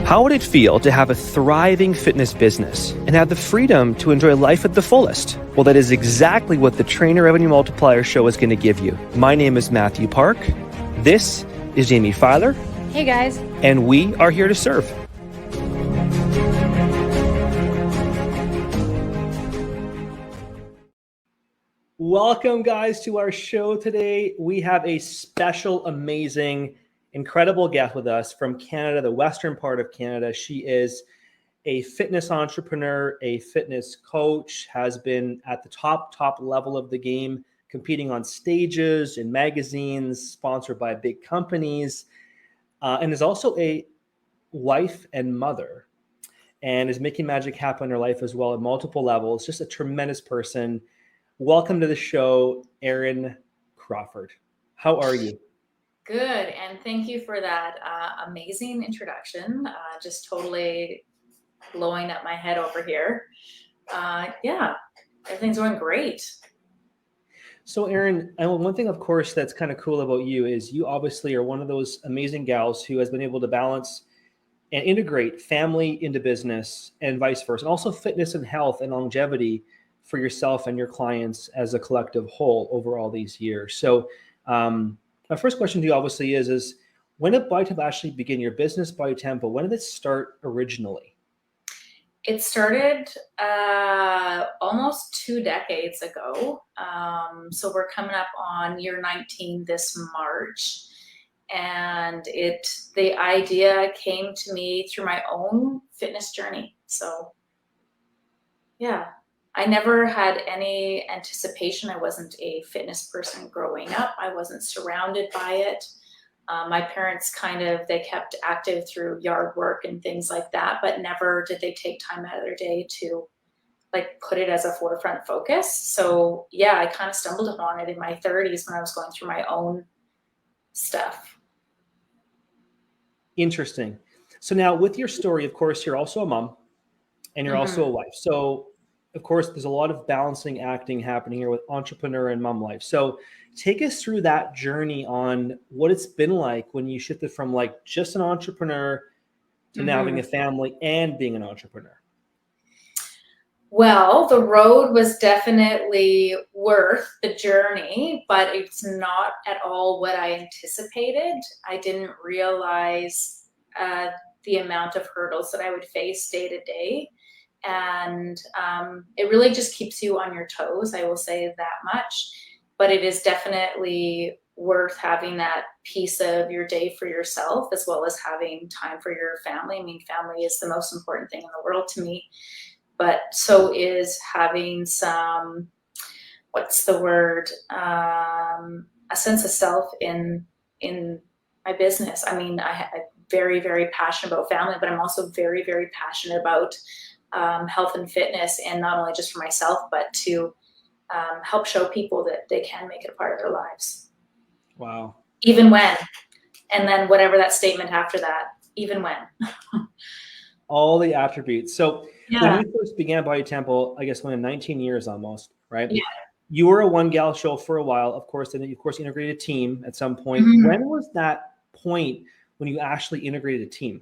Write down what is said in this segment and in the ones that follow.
How would it feel to have a thriving fitness business and have the freedom to enjoy life at the fullest? Well, that is exactly what the Trainer Revenue Multiplier show is going to give you. My name is Mathew Park. This is Jaime Filer. Hey guys. And we are here to serve. Welcome, guys, to our show today. We have a special, amazing, incredible guest with us from Canada, the western part of Canada. She is a fitness entrepreneur, a fitness coach, has been at the top level of the game, competing on stages, in magazines, sponsored by big companies, and is also a wife and mother, and is making magic happen in her life as well at multiple levels. Just a tremendous person. Welcome to the show, Ering Crawford. How are you? Good, and thank you for that amazing introduction. Just totally blowing up my head over here. Yeah, everything's going great. So Erin, one thing, of course, that's kind of cool about you is you obviously are one of those amazing gals who has been able to balance and integrate family into business and vice versa, and also fitness and health and longevity for yourself and your clients as a collective whole over all these years. So my first question to you obviously is when did Biotempo actually begin, your business Biotempo? When did it start originally? It started almost 2 decades ago. So we're coming up on year 19 this March. And the idea came to me through my own fitness journey. So yeah, I never had any anticipation. I wasn't a fitness person growing up. I wasn't surrounded by it. My parents they kept active through yard work and things like that, but never did they take time out of their day to put it as a forefront focus. So yeah, I kind of stumbled upon it in my 30s when I was going through my own stuff. Interesting. So now with your story, of course, you're also a mom and you're also a wife. So of course, there's a lot of balancing acting happening here with entrepreneur and mom life. So take us through that journey on what it's been like when you shifted from just an entrepreneur to now having a family and being an entrepreneur. Well, the road was definitely worth the journey, but it's not at all what I anticipated. I didn't realize the amount of hurdles that I would face day to day. And it really just keeps you on your toes, I will say that much. But it is definitely worth having that piece of your day for yourself, as well as having time for your family. I mean, family is the most important thing in the world to me. But so is having some, a sense of self in my business. I mean, I'm very, very passionate about family, but I'm also very, very passionate about health and fitness, and not only just for myself, but to help show people that they can make it a part of their lives. Wow. Even when, and then whatever that statement after that, even when. All the attributes. So yeah. When you first began Biotempo, I guess when 19 years almost, right? Yeah. You were a one gal show for a while, of course, and then you, of course, integrated a team at some point. When was that point when you actually integrated a team?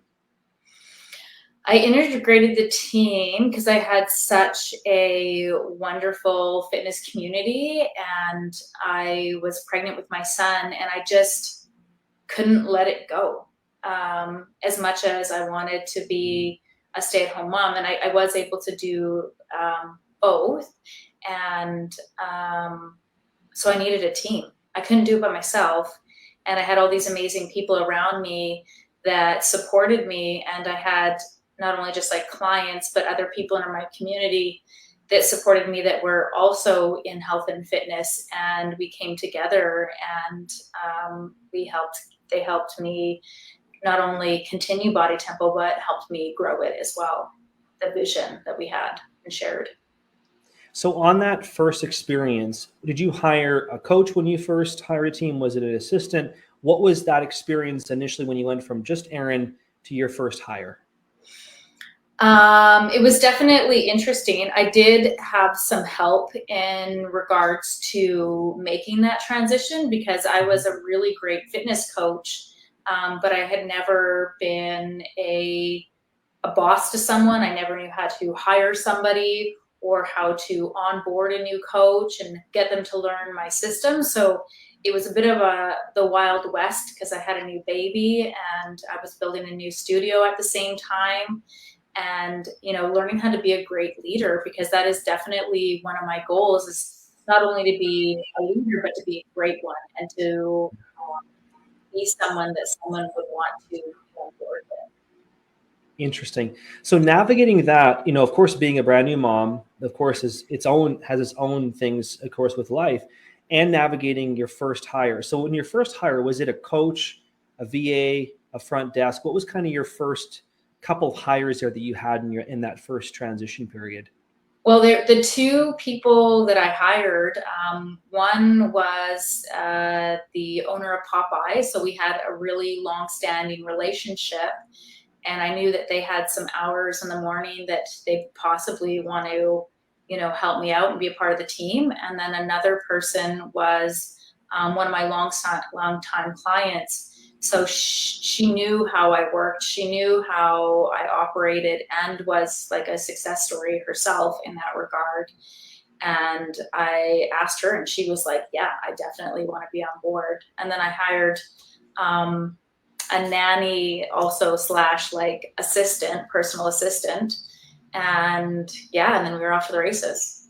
I integrated the team because I had such a wonderful fitness community, and I was pregnant with my son, and I just couldn't let it go. As much as I wanted to be a stay-at-home mom, and I was able to do both. And so I needed a team. I couldn't do it by myself. And I had all these amazing people around me that supported me. And I had not only just clients, but other people in my community that supported me that were also in health and fitness. And we came together, and they helped me not only continue Biotempo, but helped me grow it as well, the vision that we had and shared. So on that first experience, did you hire a coach when you first hired a team? Was it an assistant? What was that experience initially when you went from just Erin to your first hire? It was definitely interesting. I did have some help in regards to making that transition because I was a really great fitness coach, but I had never been a boss to someone. I never knew how to hire somebody or how to onboard a new coach and get them to learn my system. So it was a bit of the Wild West because I had a new baby and I was building a new studio at the same time. And, learning how to be a great leader, because that is definitely one of my goals, is not only to be a leader, but to be a great one and to be someone that someone would want to be on board with. Interesting. So navigating that, of course, being a brand new mom, of course, has its own things, of course, with life, and navigating your first hire. So when your first hire, was it a coach, a VA, a front desk? What was kind of your first couple of hires there that you had in that first transition period? Well, the two people that I hired, one was the owner of Popeye. So we had a really long-standing relationship. And I knew that they had some hours in the morning that they possibly want to, help me out and be a part of the team. And then another person was one of my long-time clients. So she knew how I worked. She knew how I operated and was like a success story herself in that regard. And I asked her and she was like, yeah, I definitely want to be on board. And then I hired a nanny also / like assistant, personal assistant. And then we were off to the races.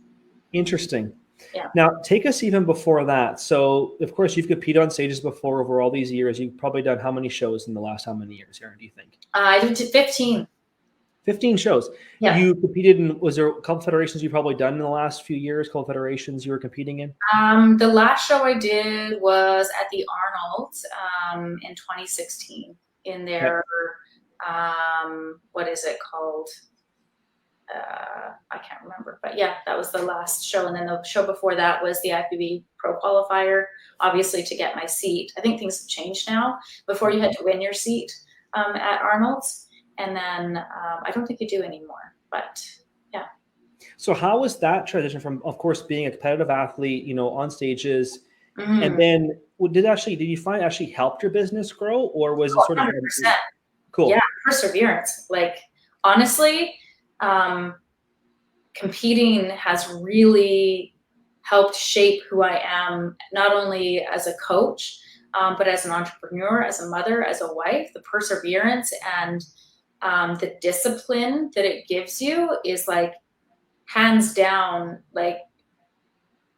Interesting. Yeah. Now, take us even before that. So, of course, you've competed on stages before over all these years. You've probably done how many shows in the last how many years, Erin, do you think? I did 15. 15 shows. Yeah. You competed in, was there a couple federations you've probably done in the last few years, couple federations you were competing in? The last show I did was at the Arnold's in 2016 in their, what is it called? I can't remember, but yeah, that was the last show. And then the show before that was the IFBB Pro Qualifier, obviously to get my seat. I think things have changed now. Before you had to win your seat at Arnold's, and then I don't think you do anymore, but yeah. So how was that transition from, of course, being a competitive athlete, on stages, and then did you find it actually helped your business grow, or was it sort of 100%. Cool? Yeah, perseverance. Like, honestly, competing has really helped shape who I am, not only as a coach, but as an entrepreneur, as a mother, as a wife. The perseverance and the discipline that it gives you is like hands down, like,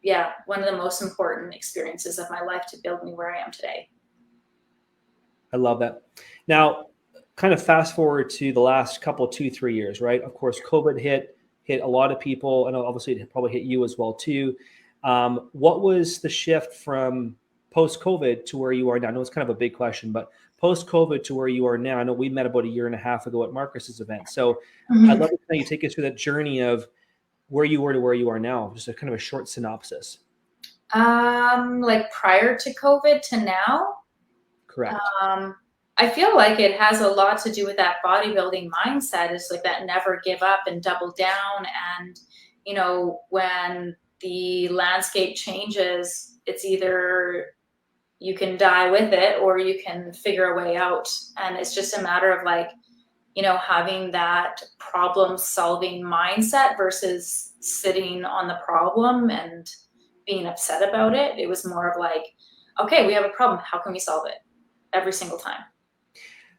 yeah, one of the most important experiences of my life to build me where I am today. I love that. Now, kind of fast forward to the last couple, 2-3 years, right? Of course, COVID hit a lot of people, and obviously it probably hit you as well too. What was the shift from post-COVID to where you are now? I know it's kind of a big question, but post-COVID to where you are now. I know we met about 1.5 years ago at Marcus's event. So I'd love to kind of take us through that journey of where you were to where you are now, just a kind of a short synopsis. Like prior to COVID to now? Correct. I feel like it has a lot to do with that bodybuilding mindset. It's like that never give up and double down. And, when the landscape changes, it's either you can die with it or you can figure a way out. And it's just a matter of like, having that problem solving mindset versus sitting on the problem and being upset about it. It was more of like, okay, we have a problem. How can we solve it? Every single time.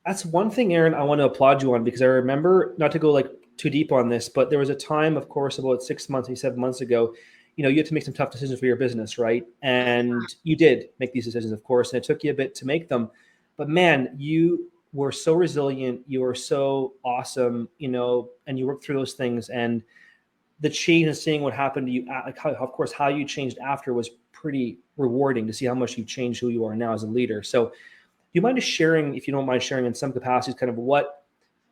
That's one thing, Erin, I want to applaud you on, because I remember, not to go like too deep on this, but there was a time, of course, about 6 months, 7 months ago, you had to make some tough decisions for your business, right? And you did make these decisions, of course, and it took you a bit to make them. But man, you were so resilient. You were so awesome, and you worked through those things. And the change and seeing what happened to you, of course, how you changed after was pretty rewarding to see how much you've changed who you are now as a leader. So do you mind just sharing, if you don't mind sharing in some capacities, kind of what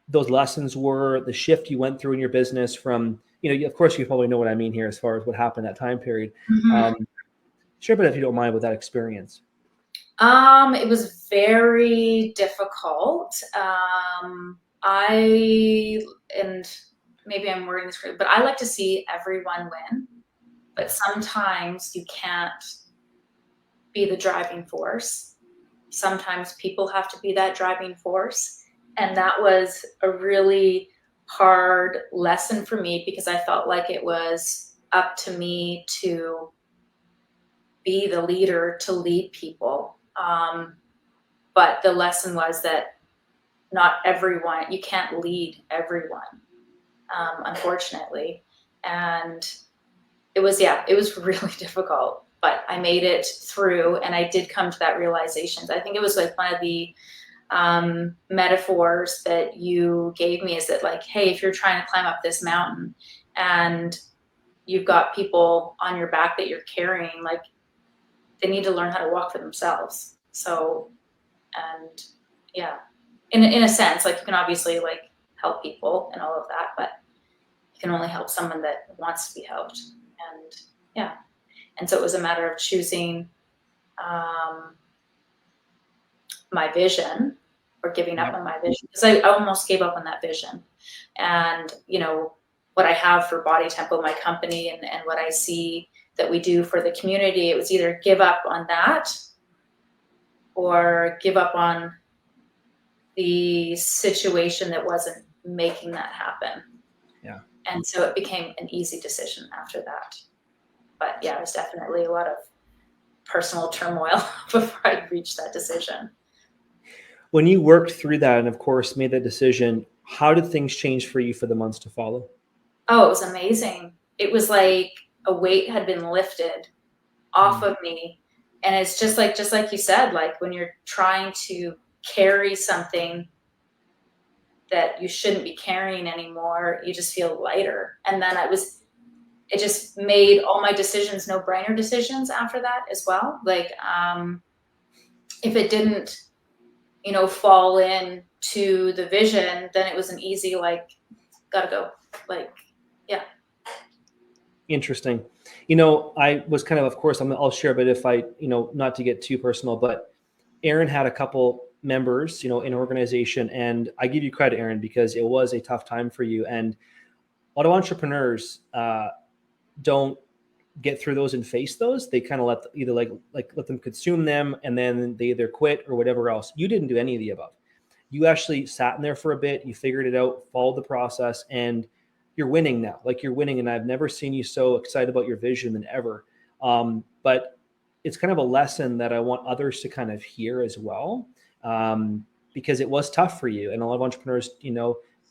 those lessons were, the shift you went through in your business from, of course, you probably know what I mean here as far as what happened that time period. Share a bit, if you don't mind, with that experience. It was very difficult. And maybe I'm wording this correctly, but I like to see everyone win. But sometimes you can't be the driving force. sometimes people have to be that driving force. And that was a really hard lesson for me because I felt like it was up to me to be the leader, to lead people. But the lesson was that not everyone, you can't lead everyone, unfortunately. And it was really difficult, but I made it through, and I did come to that realization. I think it was like one of the metaphors that you gave me is that, like, hey, if you're trying to climb up this mountain and you've got people on your back that you're carrying, like, they need to learn how to walk for themselves. So, and yeah, in a sense, like, you can obviously like help people and all of that, but you can only help someone that wants to be helped. And yeah, and so it was a matter of choosing my vision or giving up on my vision, because I almost gave up on that vision. And you know what I have for Body Tempo, my company, and what I see that we do for the community, it was either give up on that or give up on the situation that wasn't making that happen. Yeah. And so it became an easy decision after that. But yeah, it was definitely a lot of personal turmoil before I reached that decision. When you worked through that and of course made that decision, how did things change for you for the months to follow? Oh, it was amazing. It was like a weight had been lifted off of me. And it's just like you said, like when you're trying to carry something that you shouldn't be carrying anymore, you just feel lighter. And then it just made all my decisions no-brainer decisions after that as well. Like, if it didn't, fall in to the vision, then it was an easy, like, gotta go. Like, yeah. Interesting. I was kind of course, I'll share, but if I, not to get too personal, but Erin had a couple members, in an organization, and I give you credit, Erin, because it was a tough time for you. And a lot of entrepreneurs don't get through those and face those. They kind of let them consume them, and then they either quit or whatever else. You didn't do any of the above. You actually sat in there for a bit. You figured it out, followed the process, and you're winning now. Like, you're winning, and I've never seen you so excited about your vision than ever. But it's kind of a lesson that I want others to kind of hear as well, because it was tough for you. And a lot of entrepreneurs,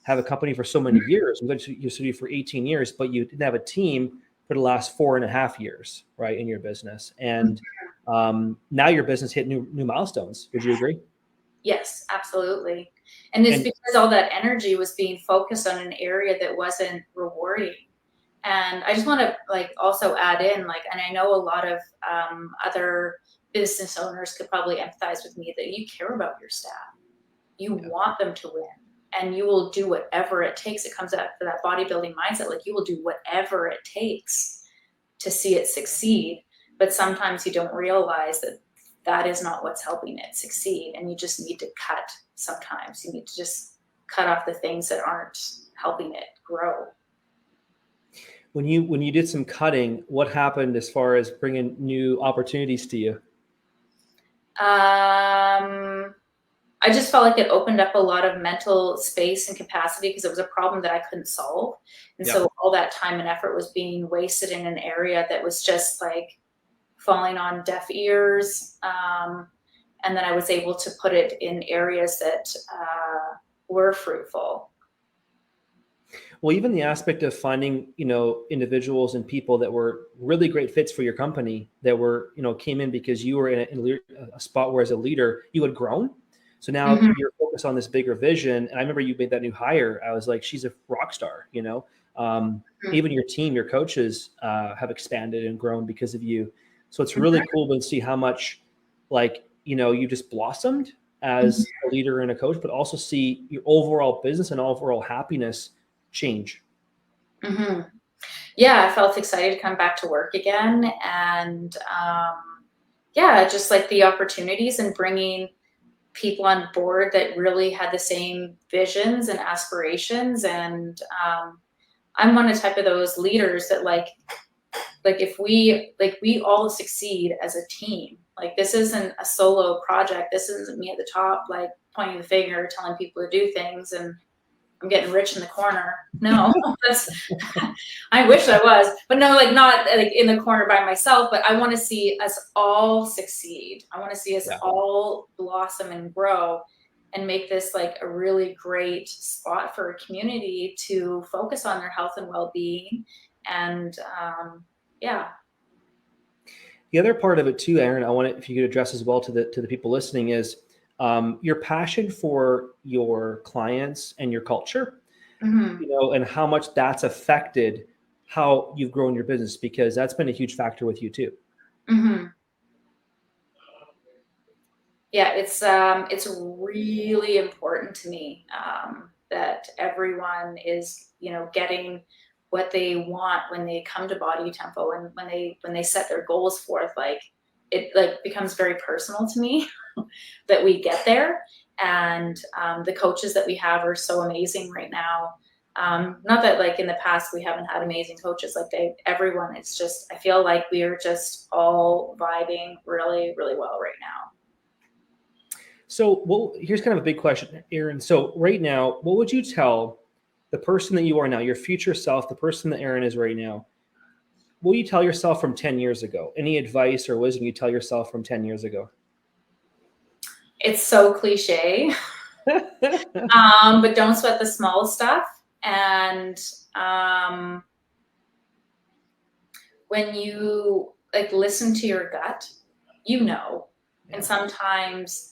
have a company for so many years. You studied for 18 years, but you didn't have a team for the last 4.5 years, right, in your business. And now your business hit new milestones. Would you agree? Yes, absolutely. And it's because all that energy was being focused on an area that wasn't rewarding. And I just want to also add in, and I know a lot of other business owners could probably empathize with me, that you care about your staff. You want them to win, and you will do whatever it takes. It comes out to that bodybuilding mindset. Like, you will do whatever it takes to see it succeed. But sometimes you don't realize that is not what's helping it succeed. And you just need to cut. Sometimes you need to just cut off the things that aren't helping it grow. When you did some cutting, what happened as far as bringing new opportunities to you? I just felt like it opened up a lot of mental space and capacity, because it was a problem that I couldn't solve. And so all that time and effort was being wasted in an area that was just like falling on deaf ears. And then I was able to put it in areas that were fruitful. Well, even the aspect of finding, individuals and people that were really great fits for your company, that were, came in because you were in a spot where as a leader, you had grown. So now you're focused on this bigger vision. And I remember you made that new hire. I was like, she's a rock star, even your team, your coaches have expanded and grown because of you. So it's really cool to see how much you just blossomed as a leader and a coach, but also see your overall business and overall happiness change. Yeah, I felt excited to come back to work again. And just like the opportunities and bringing people on board that really had the same visions and aspirations. And I'm one of the type of those leaders that if we all succeed as a team, Like, this isn't a solo project. This isn't me at the top, like pointing the finger, telling people to do things, and I'm getting rich in the corner. No, that's, I wish I was, but no, like not like in the corner by myself, but I want to see us all succeed. I want to see us all blossom and grow and make this like a really great spot for a community to focus on their health and well-being. And yeah. The other part of it too, Erin, I want it, if you could address as well to the people listening, is your passion for your clients and your culture, you know, and how much that's affected how you've grown your business, because that's been a huge factor with you too. Yeah, it's really important to me that everyone is, you know, getting what they want when they come to Body Tempo, and when they set their goals forth. Like, it like becomes very personal to me that we get there. And the coaches that we have are so amazing right now. Not that like in the past we haven't had amazing coaches, like everyone, it's just, I feel like we are just all vibing really, really well right now. So, well, here's kind of a big question, Erin. So right now, what would you tell the person that you are now, your future self, the person that Erin is right now? What will you tell yourself from 10 years ago? Any advice or wisdom you tell yourself from 10 years ago? It's so cliche, but don't sweat the small stuff. And when you like listen to your gut, you know, and sometimes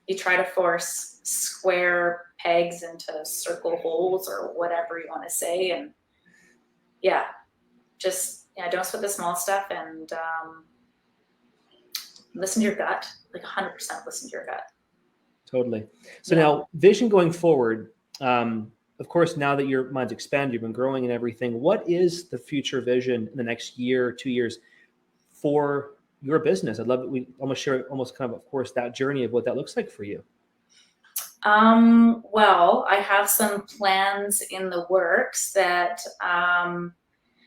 you try to force square pegs into circle holes or whatever you want to say. And don't sweat the small stuff, and listen to your gut, like 100% listen to your gut. Totally. So now, vision going forward, of course, now that your mind's expanded, you've been growing and everything, what is the future vision in the next year, 2 years for your business? I'd love it. We almost share almost kind of course, that journey of what that looks like for you. Well, I have some plans in the works that,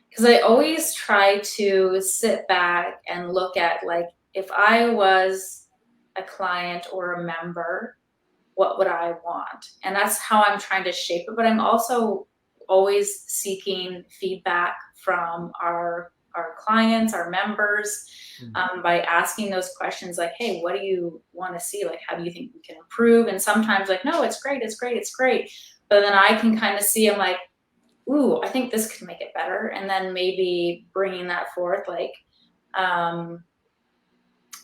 because I always try to sit back and look at, like, if I was a client or a member, what would I want? And that's how I'm trying to shape it. But I'm also always seeking feedback from our clients, our members, by asking those questions like, hey, what do you want to see? Like, how do you think we can improve? And sometimes like, no, it's great, it's great, it's great. But then I can kind of see, I'm like, ooh, I think this could make it better. And then maybe bringing that forth, like,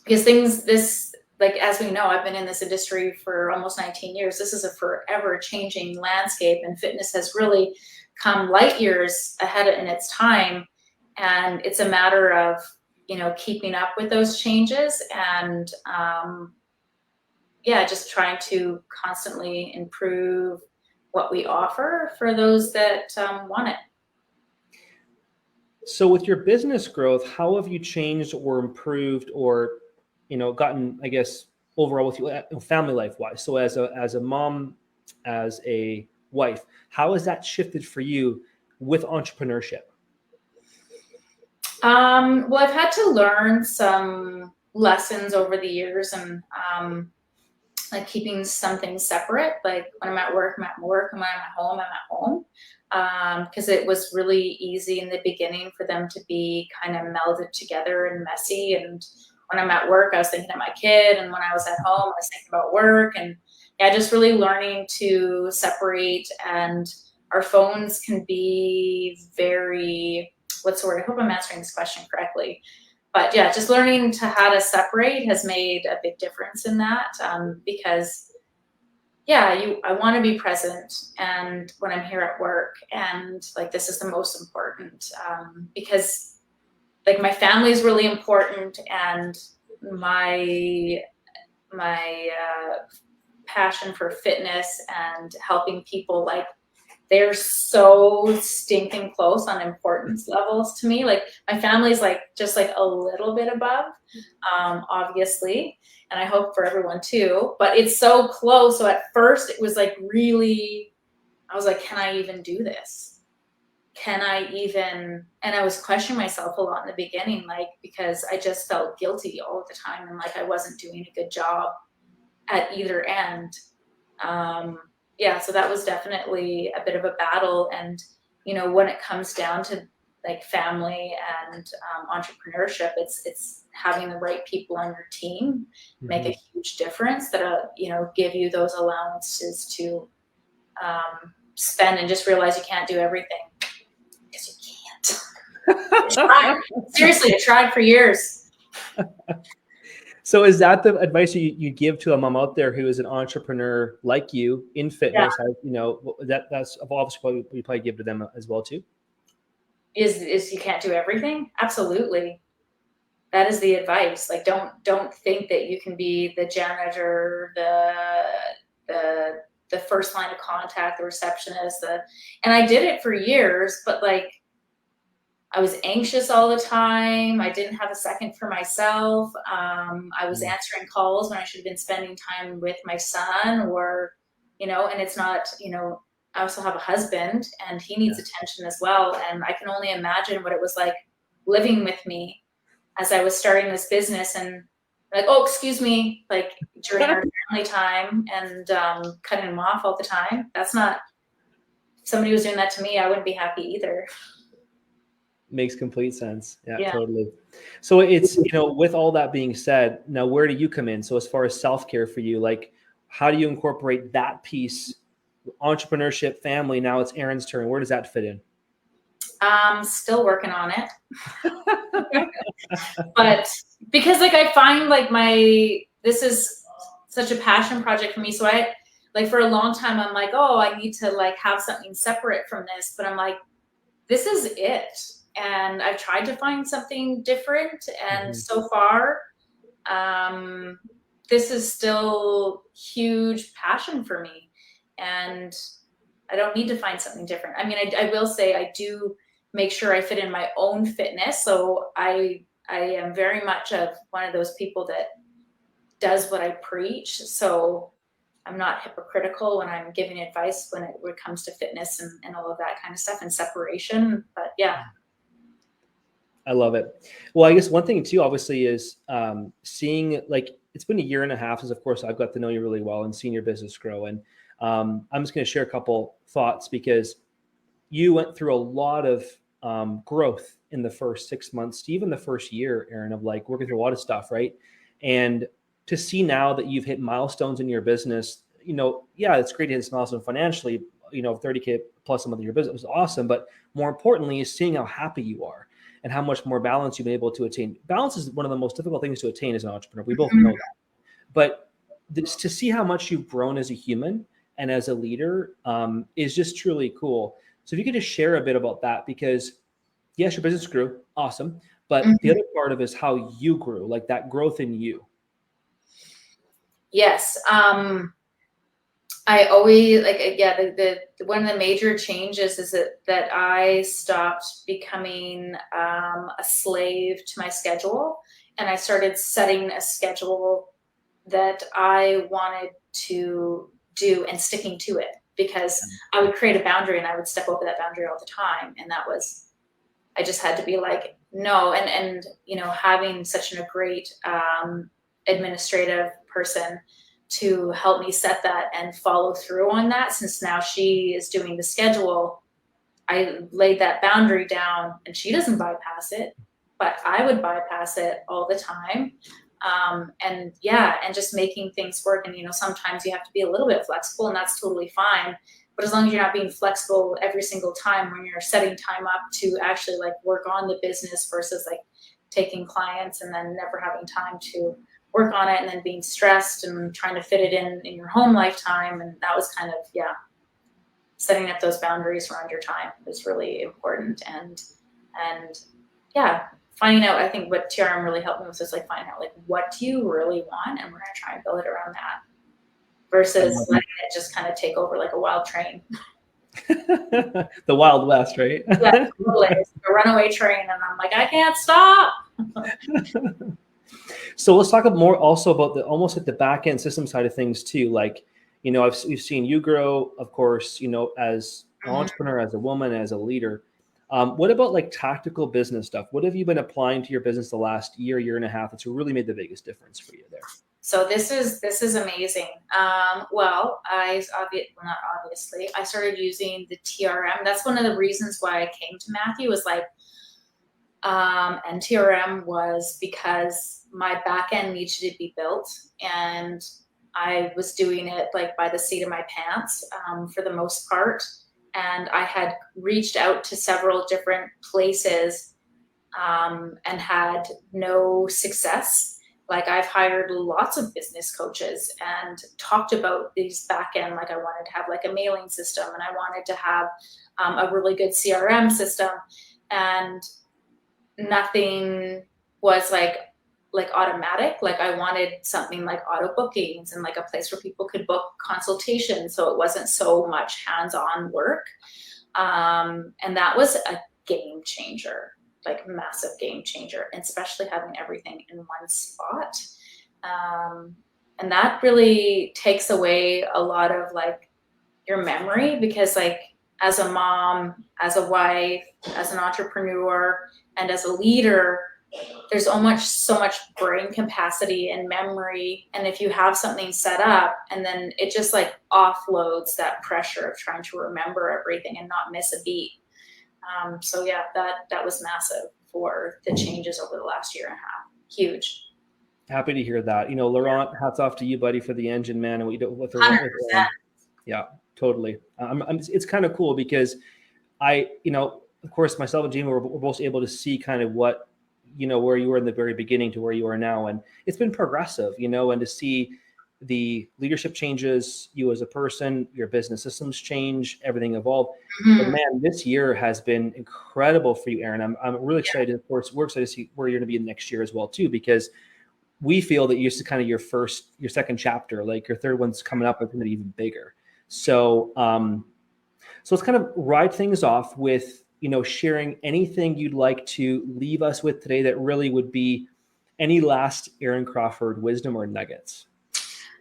because like, as we know, I've been in this industry for almost 19 years. This is a forever changing landscape, and fitness has really come light years ahead in its time. And it's a matter of, you know, keeping up with those changes and, just trying to constantly improve what we offer for those that want it. So with your business growth, how have you changed or improved or, you know, gotten, I guess, overall with you, family life wise? So as a mom, as a wife, how has that shifted for you with entrepreneurship? Well, I've had to learn some lessons over the years, and like keeping some things separate. Like when I'm at work, I'm at work, and when I'm at home, I'm at home. Because it was really easy in the beginning for them to be kind of melded together and messy. And when I'm at work, I was thinking of my kid, and when I was at home, I was thinking about work. And just really learning to separate. And our phones can be very, what's the word? I hope I'm answering this question correctly. But just learning how to separate has made a big difference in that, because I want to be present, and when I'm here at work, and like this is the most important, because like my family is really important, and my passion for fitness and helping people, like, they're so stinking close on importance levels to me. Like my family's like just like a little bit above, obviously, and I hope for everyone too, but it's so close. So at first it was like really, I was like, can I even do this? can I even, and I was questioning myself a lot in the beginning, like, because I just felt guilty all the time and like I wasn't doing a good job at either end. Yeah, so that was definitely a bit of a battle. And, you know, when it comes down to like family and entrepreneurship, it's having the right people on your team make a huge difference that, you know, give you those allowances to spend and just realize you can't do everything. Because you can't. Seriously, I tried for years. So is that the advice you give to a mom out there who is an entrepreneur like you in fitness? Yeah. You know, that's obviously what you probably give to them as well too. Is you can't do everything? Absolutely. That is the advice. Like, don't think that you can be the janitor, the first line of contact, the receptionist, and I did it for years, but like I was anxious all the time. I didn't have a second for myself. I was answering calls when I should have been spending time with my son, or, you know, and it's not, you know, I also have a husband and he needs attention as well. And I can only imagine what it was like living with me as I was starting this business and like, oh, excuse me, like during our family time and cutting him off all the time. That's not, if somebody was doing that to me, I wouldn't be happy either. Makes complete sense. Yeah, totally. So it's, you know, with all that being said, now where do you come in? So as far as self-care for you, like how do you incorporate that piece, entrepreneurship, family? Now it's Erin's turn. Where does that fit in? Still working on it. But because like I find like this is such a passion project for me. So I like for a long time, I'm like, oh, I need to like have something separate from this, but I'm like, this is it. And I've tried to find something different. And so far, this is still huge passion for me. And I don't need to find something different. I mean, I will say I do make sure I fit in my own fitness. So I am very much of one of those people that does what I preach. So I'm not hypocritical when I'm giving advice when it comes to fitness and all of that kind of stuff and separation. But yeah. I love it. Well, I guess one thing too, obviously, is seeing, like, it's been a year and a half since, of course, I've got to know you really well and seen your business grow. And I'm just going to share a couple thoughts because you went through a lot of growth in the first 6 months, even the first year, Erin, of like working through a lot of stuff, right? And to see now that you've hit milestones in your business, you know, yeah, it's great to hit this milestone financially, you know, 30K plus a month in your business was awesome. But more importantly is seeing how happy you are and how much more balance you've been able to attain. Balance is one of the most difficult things to attain as an entrepreneur. We both know that. But to see how much you've grown as a human and as a leader is just truly cool. So if you could just share a bit about that, because yes, your business grew, awesome. But the other part of it is how you grew, like that growth in you. Yes. I always like, the one of the major changes is that I stopped becoming a slave to my schedule, and I started setting a schedule that I wanted to do and sticking to it, because I would create a boundary and I would step over that boundary all the time. And that was, I just had to be like, no. And you know, having such a great administrative person to help me set that and follow through on that, since now she is doing the schedule, I laid that boundary down and she doesn't bypass it, but I would bypass it all the time. And just making things work. And, you know, sometimes you have to be a little bit flexible, and that's totally fine. But as long as you're not being flexible every single time when you're setting time up to actually like work on the business versus like taking clients and then never having time to work on it, and then being stressed and trying to fit it in your home lifetime. And that was kind of, setting up those boundaries around your time is really important. And finding out, I think what TRM really helped me with is like finding out like, what do you really want? And we're going to try and build it around that versus letting it just kind of take over like a wild train. The Wild West, right? Yeah, totally. It's a runaway train. And I'm like, I can't stop. So let's talk more also about almost at the back end system side of things too. Like, you know, we've seen you grow, of course, you know, as an entrepreneur, as a woman, as a leader. What about like tactical business stuff? What have you been applying to your business the last year and a half that's really made the biggest difference for you there? So this is amazing. Well, not obviously, I started using the TRM. That's one of the reasons why I came to Mathew, was like, and TRM was because my back end needed to be built, and I was doing it like by the seat of my pants for the most part. And I had reached out to several different places and had no success. Like, I've hired lots of business coaches and talked about these back end, like I wanted to have like a mailing system, and I wanted to have a really good CRM system, and nothing was like automatic. Like, I wanted something like auto bookings and like a place where people could book consultations, so it wasn't so much hands-on work. And that was a game changer, like massive game changer, and especially having everything in one spot. And that really takes away a lot of like your memory, because like as a mom, as a wife, as an entrepreneur, and as a leader, there's so much brain capacity and memory. And if you have something set up, and then it just like offloads that pressure of trying to remember everything and not miss a beat. So yeah, that was massive for the changes over the last year and a half. Huge. Happy to hear that. Laurent, hats off to you, buddy, for the engine, man. And what you do with 100%. Yeah, totally. It's kind of cool because of course, myself and Jaime were both able to see kind of what, where you were in the very beginning to where you are now. And it's been progressive, and to see the leadership changes, you as a person, your business systems change, everything evolve. Mm-hmm. But man, this year has been incredible for you, Erin. I'm really excited. Of course, we're excited to see where you're going to be next year as well, too, because we feel that you're kind of your second chapter, like your third one's coming up, it's going to be even bigger. So, let's kind of ride things off with, sharing anything you'd like to leave us with today that really would be any last Ering Crawford wisdom or nuggets.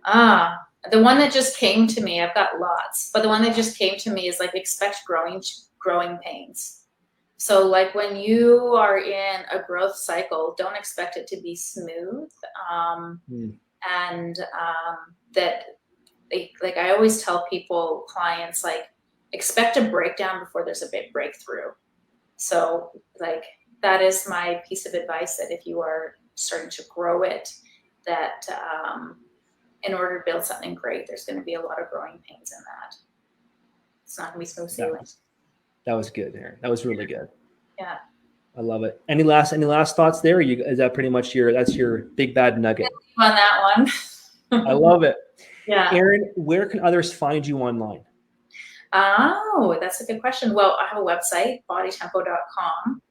The one that just came to me, I've got lots, but the one that just came to me is like, expect growing pains. So like when you are in a growth cycle, don't expect it to be smooth. And that, like I always tell people, clients, like, expect a breakdown before there's a big breakthrough. So like, that is my piece of advice, that if you are starting to grow it, that in order to build something great, there's going to be a lot of growing pains in that. It's not going to be smooth sailing. That was good, Erin. That was really good. Yeah. I love it. Any last thoughts there? Is that pretty much that's your big bad nugget? On that one. I love it. Yeah. Erin, where can others find you online? Oh, that's a good question. Well, I have a website, bodytempo.com.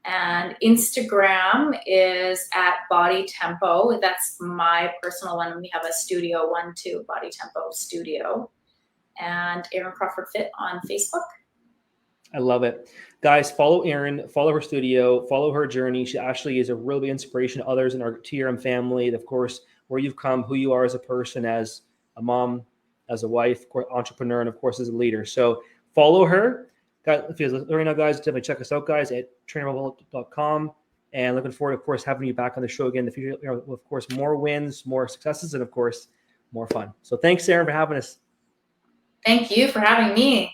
And Instagram is at Body Tempo. That's my personal one. We have a studio one too, Body Tempo Studio. And Ering Crawford Fit on Facebook. I love it. Guys, follow Erin, follow her studio, follow her journey. She actually is a real big inspiration to others in our TRM family. Of course, where you've come, who you are as a person, as a mom, as a wife, entrepreneur, and of course, as a leader. So follow her. If you're listening right now, guys, definitely check us out, guys, at trainerrevenue.com. And looking forward, of course, having you back on the show again in the future. Of course, more wins, more successes, and of course, more fun. So thanks, Erin, for having us. Thank you for having me.